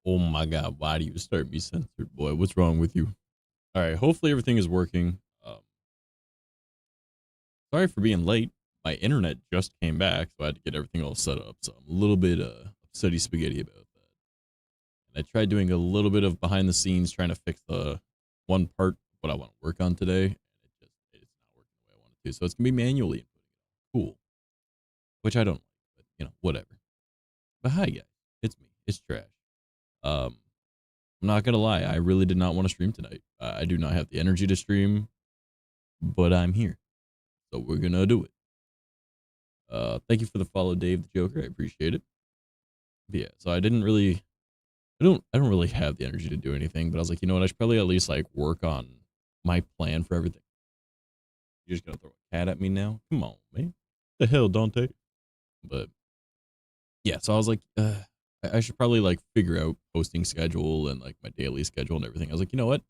Oh my god, why do you start me censored, boy? What's wrong with you? All right, hopefully everything is working. Sorry for being late. My internet just came back, so I had to get everything all set up. So I'm a little bit upsetty spaghetti about that. And I tried doing a little bit of behind the scenes, trying to fix the one part of what I want to work on today, and it's not working the way I want it to. So it's gonna be manually inputting it. Cool, which I don't like, but whatever. But hi guys, it's me. It's Trash. Um, I'm not gonna lie, I really did not want to stream tonight. I do not have the energy to stream, but I'm here, so we're gonna do it. Thank you for the follow, Dave the Joker. I appreciate it. But yeah, so I don't really have the energy to do anything, but I was like, you know what, I should probably at least like work on my plan for everything. You're just gonna throw a cat at me now? Come on, man. The hell, Dante? But yeah, so I was like, I should probably like figure out posting schedule and like my daily schedule and everything. I was like, you know what?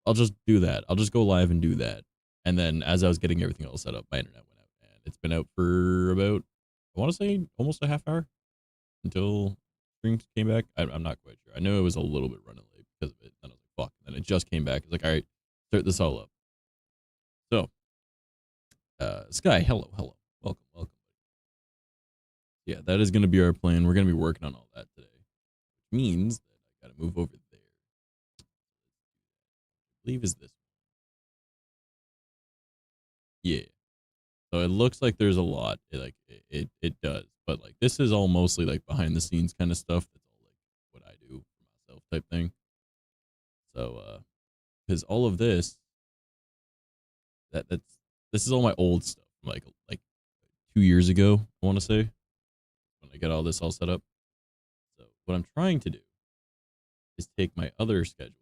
I'll just do that. I'll just go live and do that. And then as I was getting everything all set up, my internet went out, and it's been out for about, I want to say, almost a half hour until streams came back. I'm not quite sure. I know it was a little bit running late because of it. Then I was like, fuck. And then it just came back. It's like, all right, start this all up. So, Sky, hello, hello, welcome, welcome. Yeah, that is going to be our plan. We're going to be working on all that today, which means that I got to move over there. I believe is this. Yeah. So it looks like there's a lot. It does, but like this is all mostly like behind the scenes kind of stuff. That's all like what I do for myself type thing. So because all of this this is all my old stuff, like 2 years ago. I want to say when I get all this all set up. So what I'm trying to do is take my other schedule,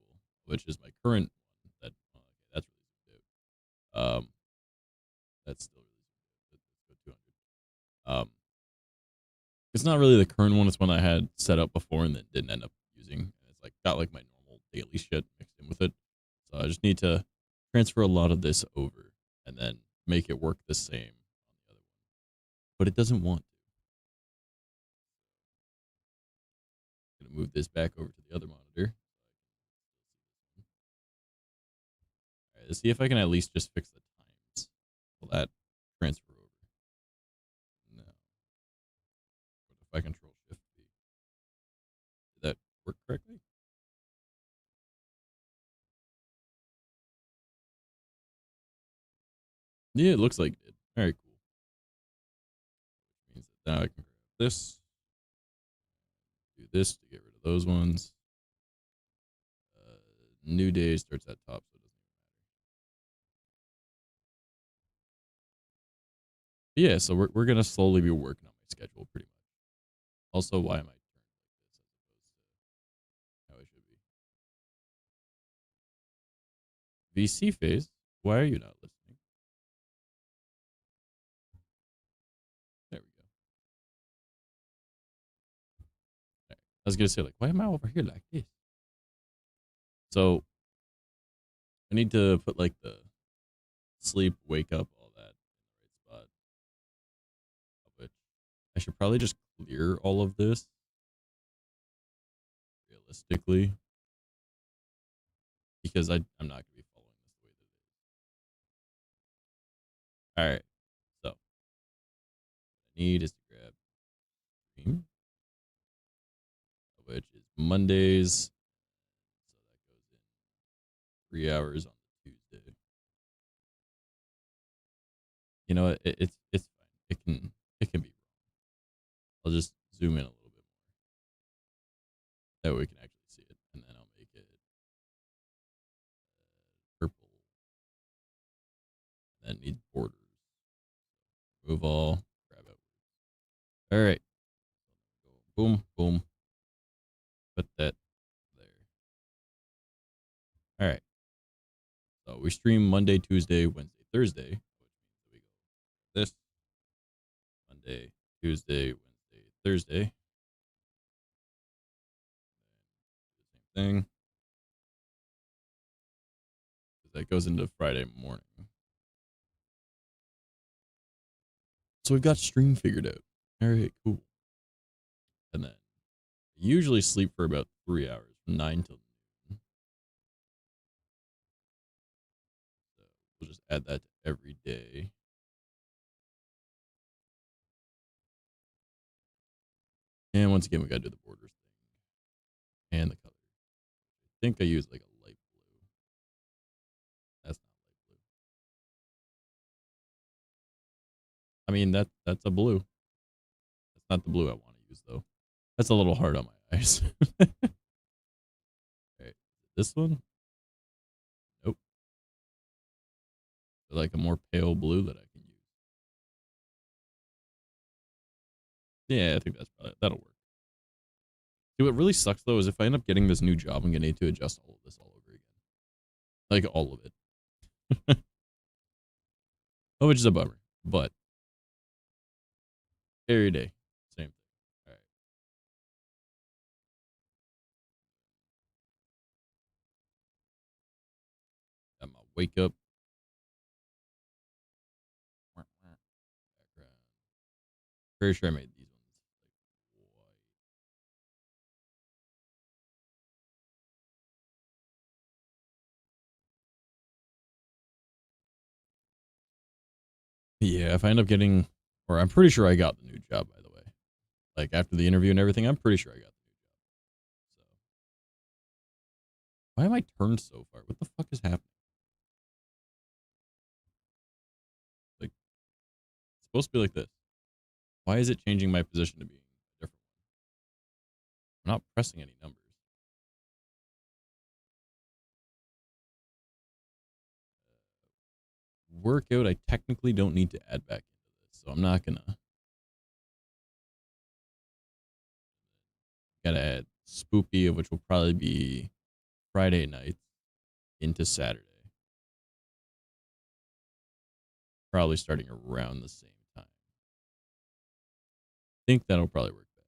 which is my current one. That's really good. That's still really good. 200. It's not really the current one. It's one I had set up before and then didn't end up using. It's like got like my normal daily shit mixed in with it. So I just need to transfer a lot of this over and then make it work the same on the other one. But it doesn't want to. I'm gonna move this back over to the other monitor. All right, let's see if I can at least just fix the times. Will that transfer over? No. What if I control shift V? Did that work correctly? Yeah, it looks like it did. All right, cool. Which means that now I can grab this, do this to get rid of those ones. New day starts at top, so it doesn't even matter. Yeah, so we're gonna slowly be working on my schedule pretty much. Also, why am I turned like this as opposed to how I should be? VC phase. Why are you not listening? There we go. Right. I was gonna say like, why am I over here like this? So I need to put like the sleep, wake up, all that in the right spot. Which I should probably just clear all of this realistically because I'm not gonna be following this the way that it is. All right. So what I need is to grab stream, which is Mondays. So that goes in 3 hours on the Tuesday. You know, it's fine. It can be wrong. I'll just zoom in a little bit more. That way we can actually see it, and then I'll make it purple. And then need borders. Remove all. Grab out. All right. Boom, boom. Put that there. All right. So we stream Monday, Tuesday, Wednesday, Thursday, which means that we go this Monday, Tuesday, Wednesday, Thursday. Same thing. That goes into Friday morning. So we've got stream figured out. All right, cool. And then I usually sleep for about 3 hours, from 9 till noon. So we'll just add that to every day. And once again, we gotta do the borders thing and the color. I think I use like a light blue. That's not light blue. I mean that's a blue. That's not the blue I want to use though. That's a little hard on my eyes. All right, this one. Nope. Like a more pale blue that I can use. Yeah, I think that'll work. See, what really sucks though is if I end up getting this new job, I'm gonna need to adjust all of this all over again, like all of it. Oh, which is a bummer, but every day, same thing. All right, got my wake up background. Pretty sure I made these ones like white. Yeah, if I end up getting, or I'm pretty sure I got the new job, by the way. Like after the interview and everything, I'm pretty sure I got the new job. So why am I turned so far? What the fuck is happening? Like it's supposed to be like this. Why is it changing my position to being a different one? I'm not pressing any numbers. Workout, I technically don't need to add back into this, so I'm not gonna. Gotta add spoopy, which will probably be Friday nights into Saturday. Probably starting around the same time. I think that'll probably work best.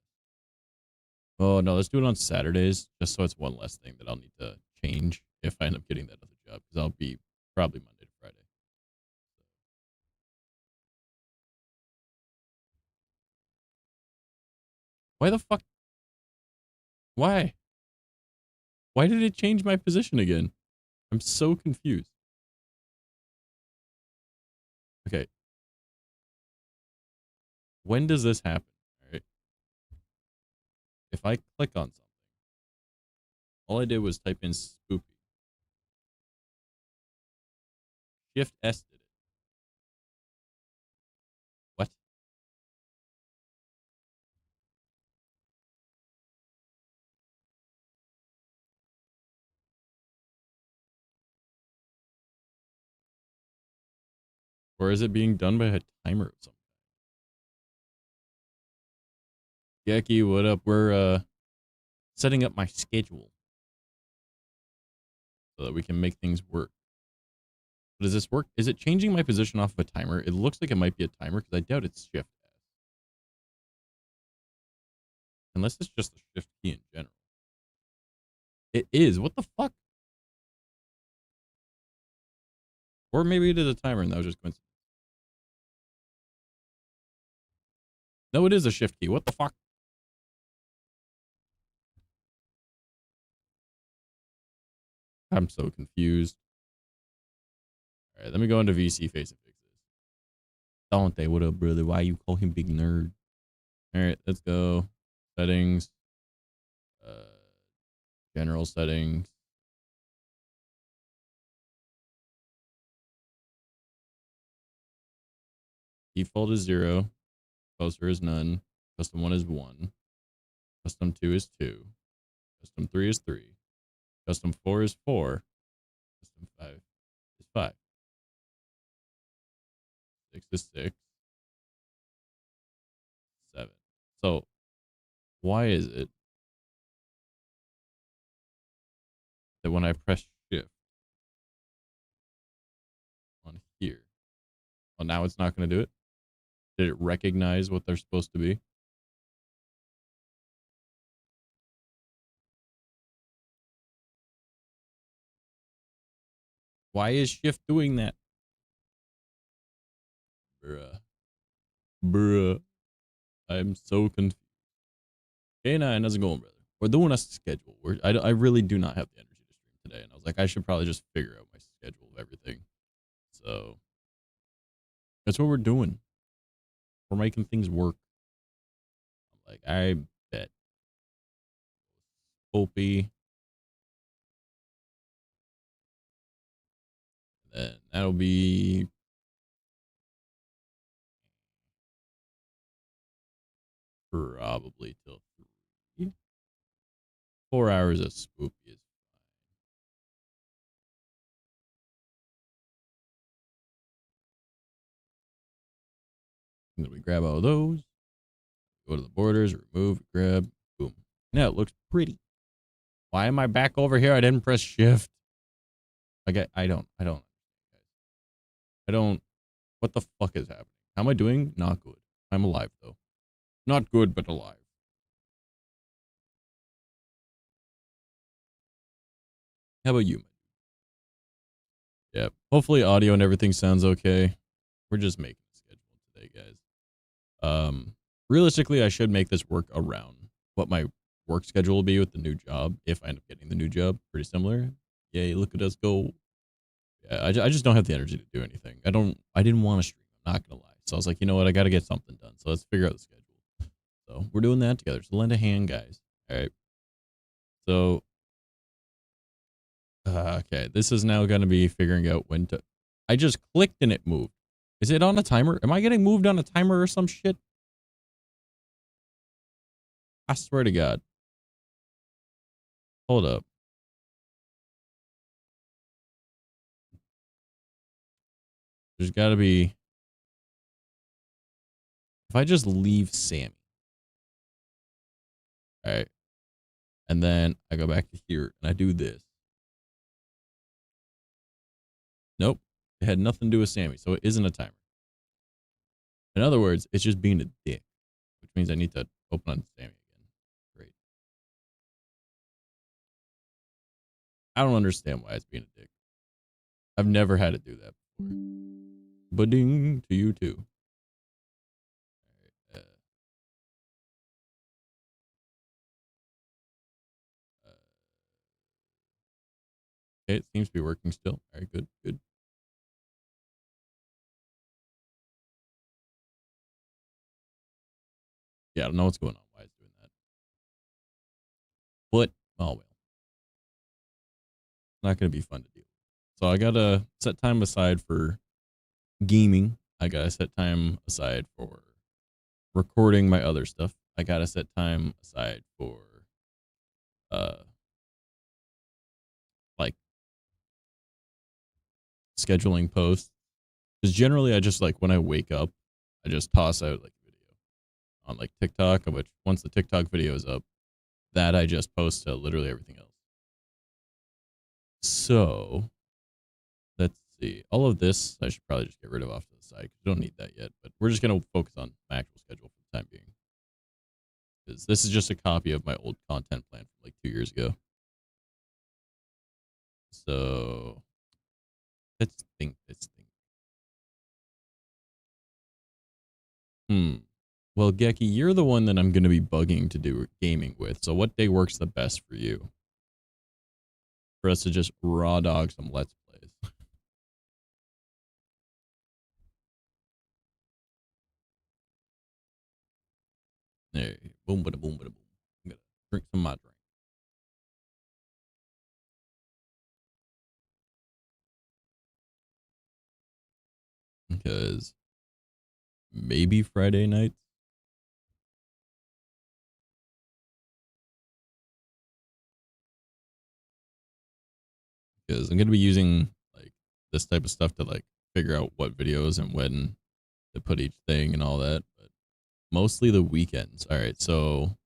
Oh no, let's do it on Saturdays, just so it's one less thing that I'll need to change if I end up getting that other job, because I'll be probably Monday to Friday. Why the fuck? Why? Why did it change my position again? I'm so confused. Okay. When does this happen? All right. If I click on something, all I did was type in spoopy. Shift S did it. What? Or is it being done by a timer of some kind? Geki, what up? We're setting up my schedule so that we can make things work. Does this work? Is it changing my position off of a timer? It looks like it might be a timer because I doubt it's shift S. Unless it's just the shift key in general. It is. What the fuck? Or maybe it is a timer and that was just coincidence. No, it is a shift key. What the fuck? I'm so confused. All right, let me go into VC face and fix this. Don't they? What up, brother? Why you call him big nerd? All right, let's go. Settings. Uh, general settings. Default is 0. Poster is none. Custom 1 is 1. Custom 2 is 2. Custom 3 is 3. Custom 4 is 4. Custom 5 is 5. 6 is 6. 7. So why is it that when I press shift on here, well, now it's not going to do it? Did it recognize what they're supposed to be? Why is shift doing that? Bruh. Bruh. I'm so confused. K9, how's it going, brother? We're doing a schedule. I really do not have the energy to stream today, and I was like, I should probably just figure out my schedule of everything. So that's what we're doing. We're making things work. I'm like, I bet. Opie. Then that'll be probably till 3. 4 hours of spoopy is fine. Then we grab all of those, go to the borders, remove, grab, boom. Now it looks pretty. Why am I back over here? I didn't press shift. Like I don't. What the fuck is happening? How am I doing? Not good. I'm alive though. Not good, but alive. How about you? Yeah. Hopefully audio and everything sounds okay. We're just making a schedule today, guys. Realistically, I should make this work around what my work schedule will be with the new job if I end up getting the new job. Pretty similar. Yay! Look at us go. Yeah, I just don't have the energy to do anything. I didn't want to stream. I'm not gonna lie. So I was like, you know what? I got to get something done. So let's figure out the schedule. So we're doing that together. So lend a hand, guys. All right. So okay, this is now going to be figuring out when to. I just clicked and it moved. Is it on a timer? Am I getting moved on a timer or some shit? I swear to God. Hold up. There's got to be. If I just leave Sammy. All right. And then I go back to here and I do this. Nope. It had nothing to do with Sammy. So it isn't a timer. In other words, it's just being a dick, which means I need to open on Sammy again. Great. I don't understand why it's being a dick. I've never had it do that before. Budding to you too. All right, okay, it seems to be working still. All right, good, good. Yeah, I don't know what's going on. Why it's doing that. But, oh well. Not going to be fun to deal with. So I got to set time aside for gaming. I got to set time aside for recording my other stuff. I got to set time aside for, like, scheduling posts. Because generally, I just, like, when I wake up, I just toss out, like, a video on, like, TikTok, which once the TikTok video is up, that I just post to literally everything else. So let's see. All of this I should probably just get rid of off to the side because we don't need that yet. But we're just gonna focus on my actual schedule for the time being. Because this is just a copy of my old content plan from like 2 years ago. So let's think. Well, Geki, you're the one that I'm gonna be bugging to do gaming with. So what day works the best for you? For us to just raw dog some let's plays. There, boom, bada, boom, bada, boom. I'm gonna drink some of my drink. Because maybe Friday nights. Because I'm gonna be using like this type of stuff to like figure out what videos and when to put each thing and all that. But mostly the weekends. All right, so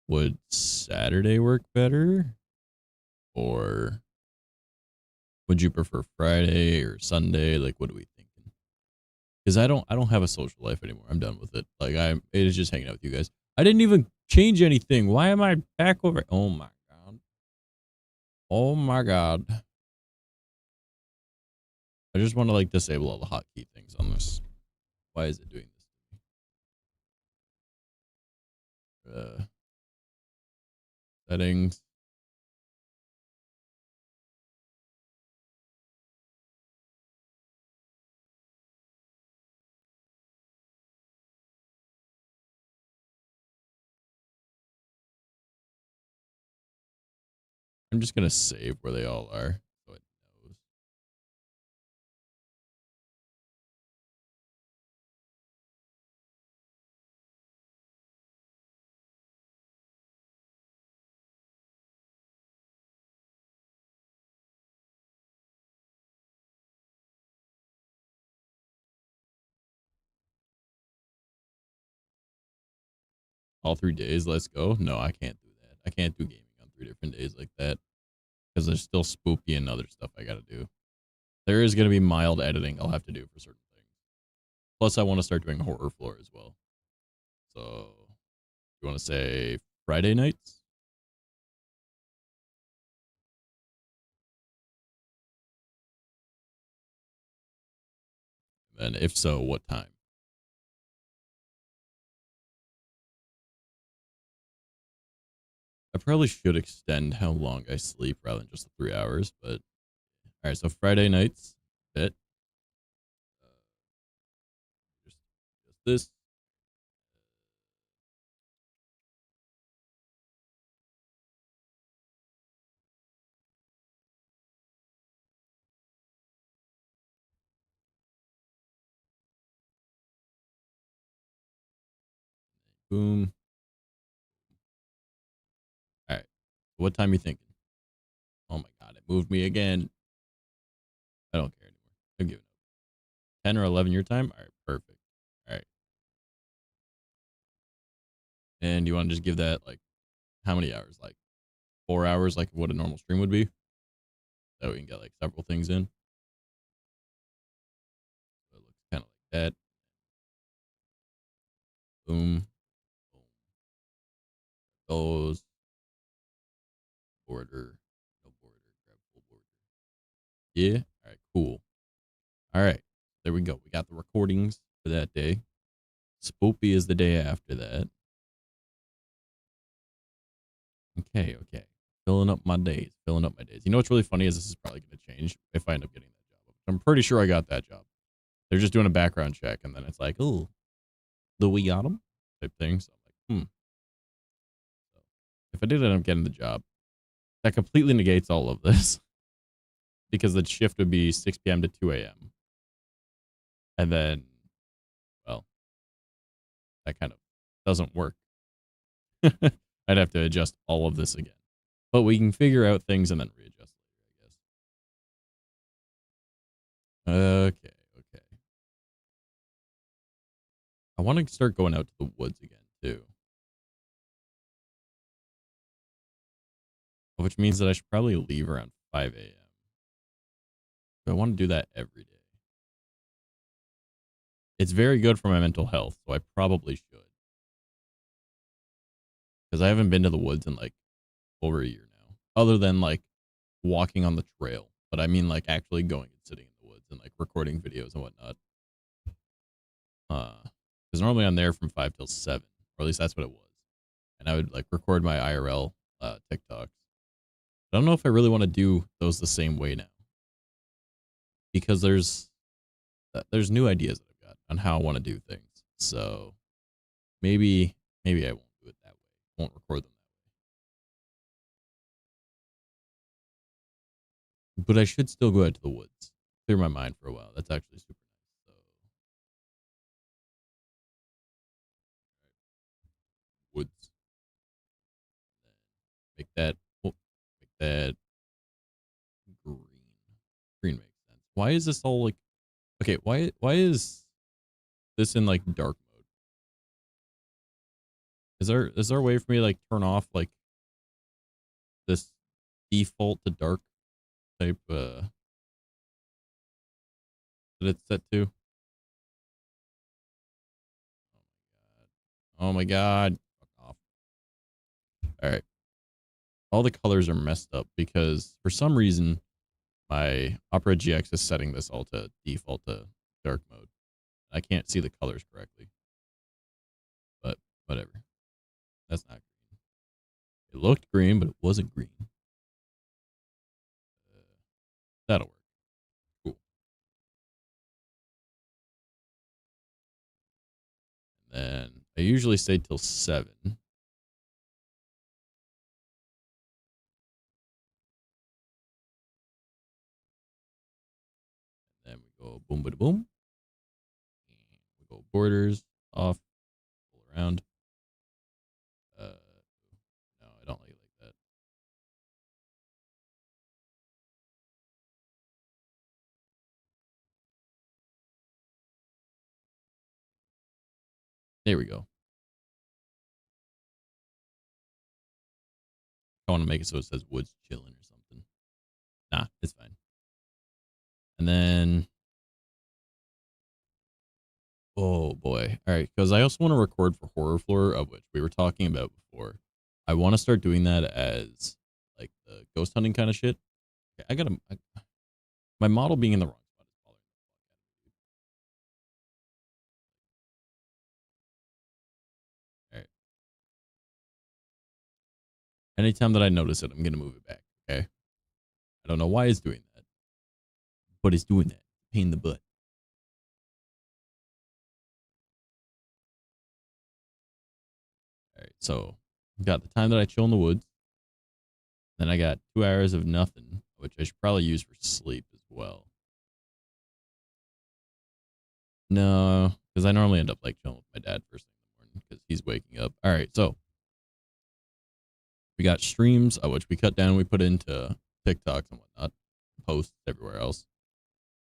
would Saturday work better, or would you prefer Friday or Sunday? Like, what are we thinking? Because I don't have a social life anymore. I'm done with it. Like it is just hanging out with you guys. I didn't even change anything. Why am I back over? Oh my god. Oh my god. I just want to like disable all the hotkey things on this. Why is it doing this? Settings. I'm just gonna save where they all are so it knows. All 3 days, let's go. No, I can't do that. I can't do gaming on 3 different days like that because there's still spoopy and other stuff I gotta do. There is gonna be mild editing I'll have to do for certain things. Plus, I want to start doing horror floor as well. So, you want to say Friday nights? And if so, what time? I probably should extend how long I sleep rather than just the 3 hours, but all right. So Friday nights, bit. Uh, just this. Boom. All right. What time you thinking? Oh my god, it moved me again. I don't care anymore. I'm giving up. 10 or 11 your time? All right, perfect. All right. And you want to just give that like how many hours? Like 4 hours, like what a normal stream would be? So we can get like several things in. So it looks kind of like that. Boom. Boom. Those. Border. No border. Grab full border. Yeah. All right, cool. All right. There we go. We got the recordings for that day. Spoopy is the day after that. Okay, okay. Filling up my days. Filling up my days. You know what's really funny is this is probably going to change if I end up getting that job. I'm pretty sure I got that job. They're just doing a background check, and then it's like, oh, the we got them type thing. So I'm like, So if I did end up getting the job, that completely negates all of this because the shift would be 6 p.m. to 2 a.m. And then, well, that kind of doesn't work. I'd have to adjust all of this again. But we can figure out things and then readjust later, I guess. Okay, okay. I want to start going out to the woods again, too. Which means that I should probably leave around 5 a.m. I want to do that every day. It's very good for my mental health, so I probably should. Because I haven't been to the woods in like over a year now, other than like walking on the trail. But I mean, like actually going and sitting in the woods and like recording videos and whatnot. Because normally I'm there from 5 till 7, or at least that's what it was. And I would like record my IRL TikToks. I don't know if I really want to do those the same way now, because there's new ideas that I've got on how I want to do things. So maybe I won't do it that way. Won't record them that way. But I should still go out to the woods, clear my mind for a while. That's actually super nice. So woods, make that make that green. Green makes sense. Why is this all like okay? Why is this in like dark mode? Is there a way for me to like turn off like this default to dark type that it's set to? Oh my god. Fuck off. All right. All the colors are messed up because for some reason my Opera GX is setting this all to default to dark mode. I can't see the colors correctly. But whatever. That's not green. It looked green, but it wasn't green. That'll work. Cool. And then I usually stay till 7. And then we go boom, bada boom. And we go borders off, pull around. No, I don't like it like that. There we go. I want to make it so it says woods chilling or something. Nah, it's fine. And then, oh boy. All right. Because I also want to record for Horror Floor, of which we were talking about before. I want to start doing that as like the ghost hunting kind of shit. Okay, my model being in the wrong spot is bothering me. All right. Anytime that I notice it, I'm going to move it back. Okay. I don't know why it's doing that, but it's doing that. Pain in the butt. All right. So, got the time that I chill in the woods. Then I got 2 hours of nothing, which I should probably use for sleep as well. No, because I normally end up like chilling with my dad first thing in the morning because he's waking up. All right, so we got streams, which we cut down. We put into TikToks and whatnot, posts everywhere else.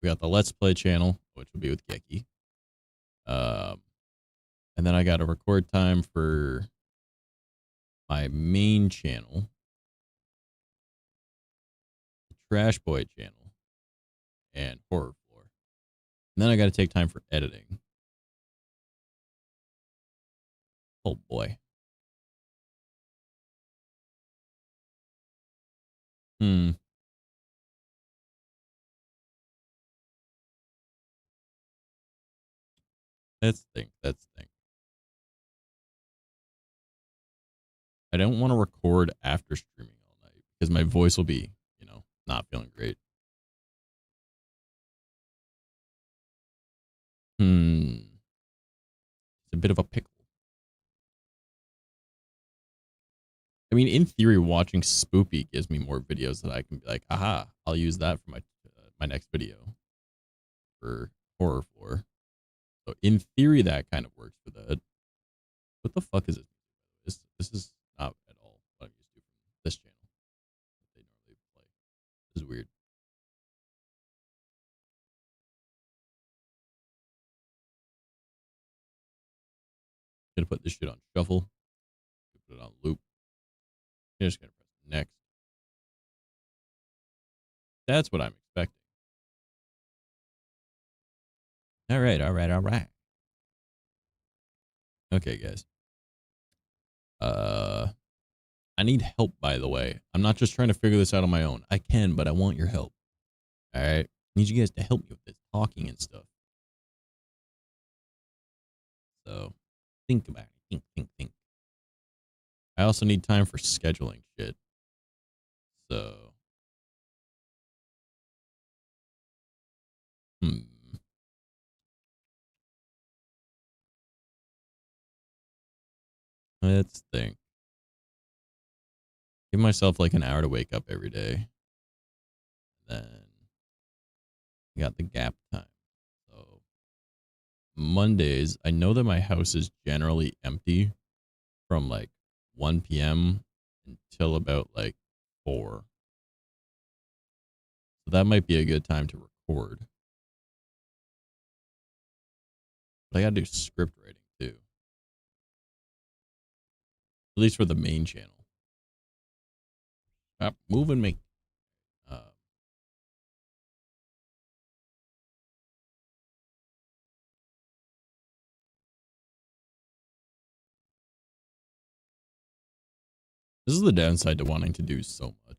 We got the Let's Play channel, which will be with Geki. And then I got a record time for my main channel, the Trash Boy channel, and Horror Floor. And then I got to take time for editing. Oh boy. That's the thing. That's the thing. I don't want to record after streaming all night because my voice will be, not feeling great. It's a bit of a pickle. I mean, in theory, watching Spoopy gives me more videos that I can be like, aha, I'll use that for my next video for Horror Floor. So in theory, that kind of works for that. What the fuck is it? This is not at all what I'm used to from this channel. They normally play. This is weird. Gonna put this shit on shuffle. Put it on loop. I'm just gonna press next. That's what I'm expecting. All right, all right, all right. Okay, guys. I need help, by the way. I'm not just trying to figure this out on my own. I can, but I want your help. All right? I need you guys to help me with this talking and stuff. So, think about it. Think. I also need time for scheduling shit. So, let's think. Give myself like an hour to wake up every day. Then, I got the gap time. So, Mondays, I know that my house is generally empty from like 1 p.m. until about like 4. So that might be a good time to record. But I gotta do script writing too. At least for the main channel. Stop moving me. This is the downside to wanting to do so much.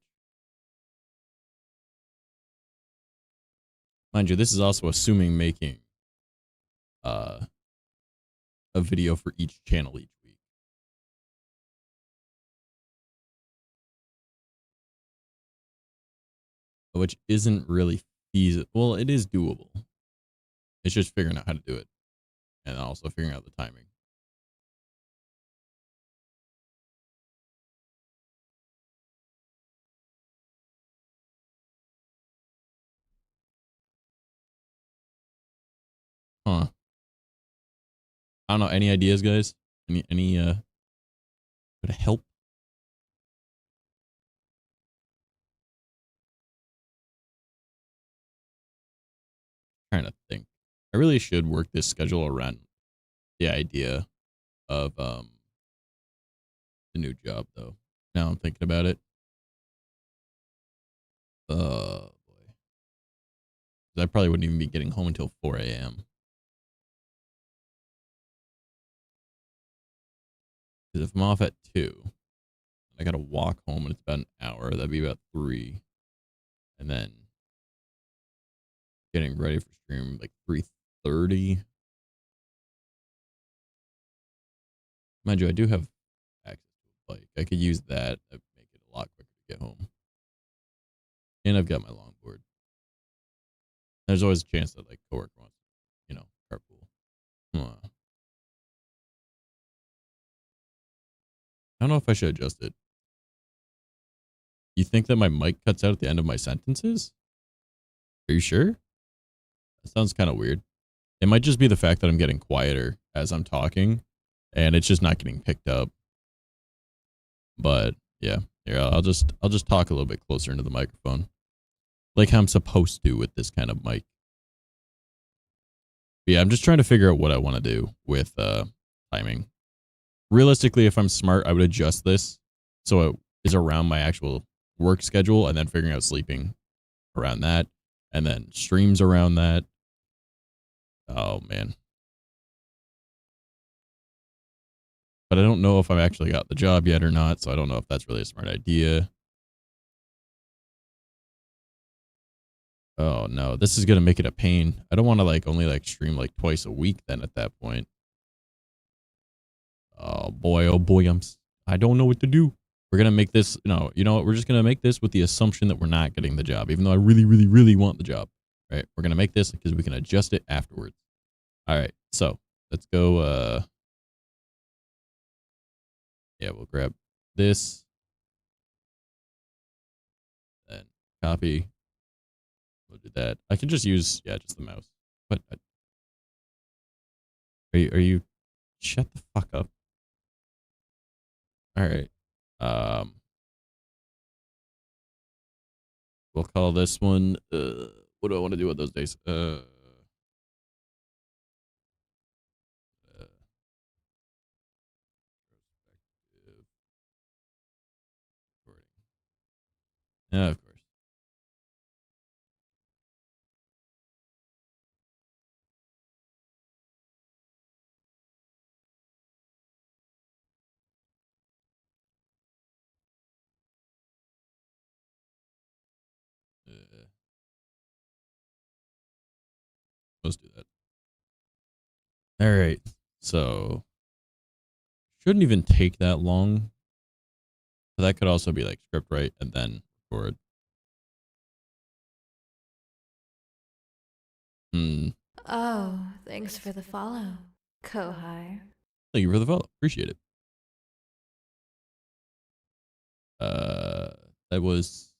Mind you, this is also assuming making a video for each channel each week. which isn't really feasible. Well, it is doable. It's just figuring out how to do it and also figuring out the timing. Huh. I don't know. Any ideas, guys? Any could help? Trying to think. I really should work this schedule around the idea of the new job though. Now I'm thinking about it. Boy. I probably wouldn't even be getting home until 4 a.m. Because if I'm off at 2, I gotta walk home and it's about an hour. That'd be about 3. And then getting ready for stream like 3:30. Mind you, I do have access to a bike. I could use that to make it a lot quicker to get home. And I've got my longboard. There's always a chance that like coworker wants, carpool. I don't know if I should adjust it. You think that my mic cuts out at the end of my sentences? Are you sure? That sounds kind of weird. It might just be the fact that I'm getting quieter as I'm talking, and it's just not getting picked up. But yeah, I'll just talk a little bit closer into the microphone, like how I'm supposed to with this kind of mic. But yeah, I'm just trying to figure out what I want to do with timing. Realistically, if I'm smart, I would adjust this so it is around my actual work schedule, and then figuring out sleeping around that, and then streams around that. Oh man. But I don't know if I've actually got the job yet or not, so I don't know if that's really a smart idea. Oh no, this is gonna make it a pain. I don't want to only stream twice a week then at that point. Oh boy, I don't know what to do. We're gonna make this, you know what? We're just gonna make this with the assumption that we're not getting the job, even though I really, really, really want the job. Right? We're gonna make this because we can adjust it afterwards. All right, so let's go. Yeah, we'll grab this, then copy. We'll do that. I can just use just the mouse. But are you? Shut the fuck up. All right. We'll call this one. What do I want to do with those days? Yeah, of course. Let's do that. All right. So shouldn't even take that long. But that could also be like script write and then record. Oh, thanks for the follow, Kohai. Thank you for the follow. Appreciate it. That was.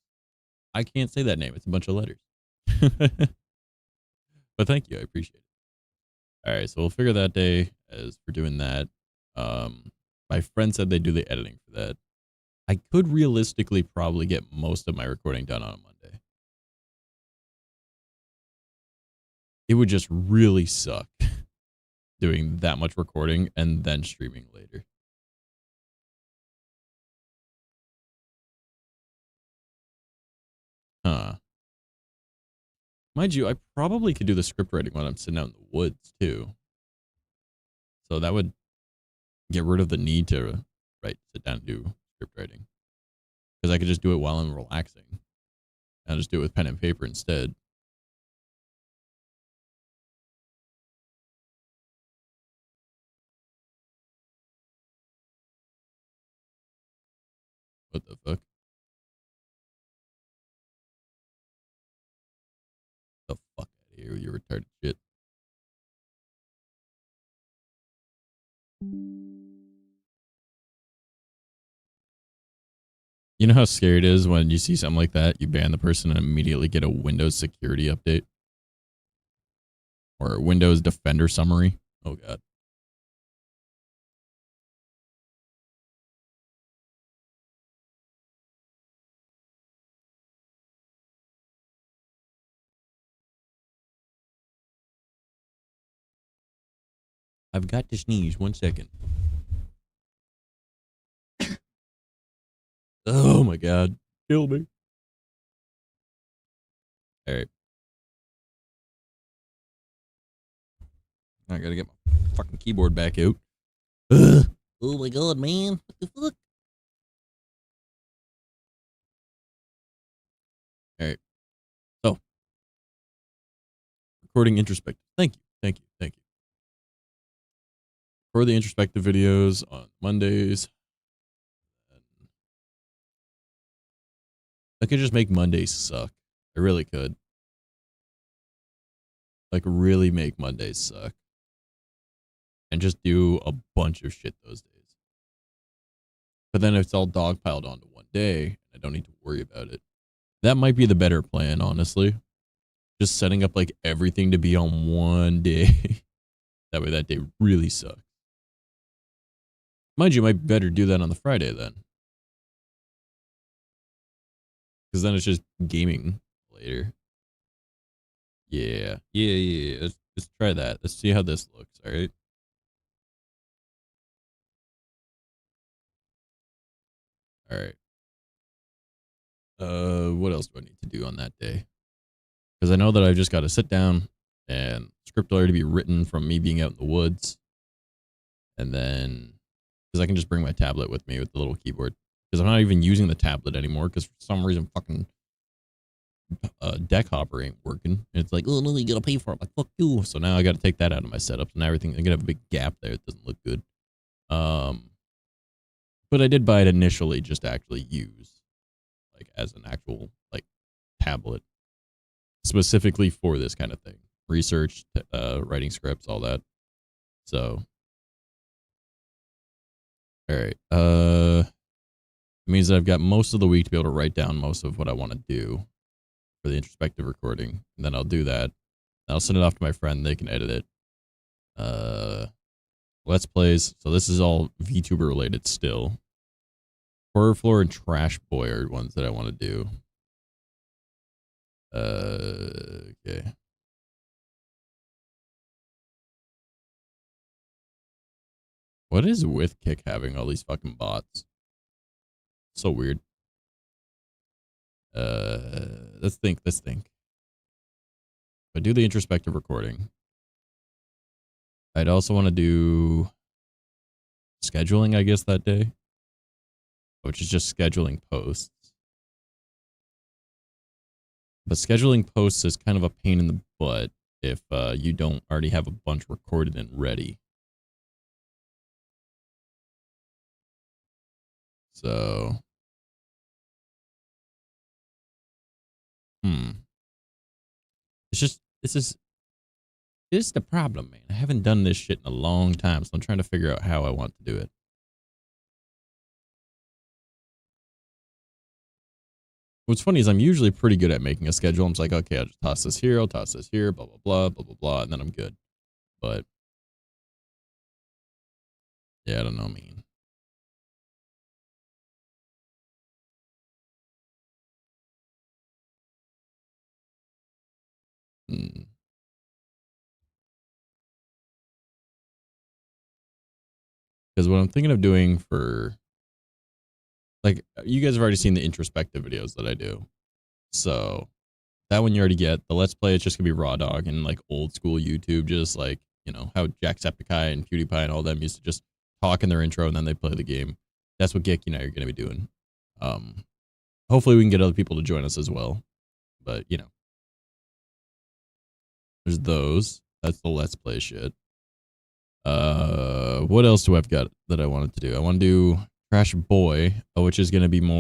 I can't say that name. It's a bunch of letters. But thank you. I appreciate it. All right, so we'll figure that day as we're doing that. My friend said they do the editing for that. I could realistically probably get most of my recording done on a Monday. It would just really suck doing that much recording and then streaming later. Huh. Mind you, I probably could do the script writing when I'm sitting out in the woods too. So that would get rid of the need to sit down and do script writing. Because I could just do it while I'm relaxing. I'll just do it with pen and paper instead. What the fuck? retarded shit. You know how scary it is when you see something like that, you ban the person and immediately get a Windows security update? Or a Windows Defender summary? Oh, God. I've got to sneeze. 1 second. Oh, my God. Kill me. All right. I gotta get my fucking keyboard back out. Ugh. Oh my God, man. What the fuck? All right. So, recording introspective. Thank you. Thank you. Thank you. For the introspective videos on Mondays. I could just make Mondays suck. I really could. Like, really make Mondays suck. And just do a bunch of shit those days. But then it's all dogpiled onto one day, I don't need to worry about it. That might be the better plan, honestly. Just setting up like everything to be on one day. That way that day really sucks. Mind you, might better do that on the Friday then. Because then it's just gaming later. Yeah. Let's try that. Let's see how this looks, alright? Alright. What else do I need to do on that day? Because I know that I've just got to sit down and script already be written from me being out in the woods. And then, because I can just bring my tablet with me with the little keyboard. Because I'm not even using the tablet anymore because for some reason fucking deck hopper ain't working. And it's like, oh no, you gotta pay for it. I'm like, fuck you. So now I gotta take that out of my setup and everything. I'm gonna have a big gap there. It doesn't look good. But I did buy it initially just to actually use like as an actual like tablet specifically for this kind of thing. Research, writing scripts, all that. So all right. It means that I've got most of the week to be able to write down most of what I want to do for the introspective recording. And then I'll do that. I'll send it off to my friend. They can edit it. Let's plays. So this is all VTuber related still. Horror Floor and Trash Boy are ones that I want to do. Okay. What is with Kick having all these fucking bots? So weird. Let's think. If I do the introspective recording, I'd also want to do scheduling, I guess, that day, which is just scheduling posts. But scheduling posts is kind of a pain in the butt if you don't already have a bunch recorded and ready. So, this is the problem, man. I haven't done this shit in a long time, so I'm trying to figure out how I want to do it. What's funny is I'm usually pretty good at making a schedule. I'm just like, okay, I'll just toss this here, I'll toss this here, blah, blah, blah, blah, blah, blah, and then I'm good. But, yeah, I don't know, man. Because what I'm thinking of doing for, like, you guys have already seen the introspective videos that I do. So that one you already get. The Let's Play, it's just going to be Raw Dog and, like, old school YouTube, just like, you know, how Jacksepticeye and PewDiePie and all them used to just talk in their intro and then they play the game. That's what Geek and I are going to be doing. Hopefully we can get other people to join us as well. But, you know. There's those. That's the Let's Play shit. What else do I've got that I wanted to do? I want to do Trash Boy, which is going to be more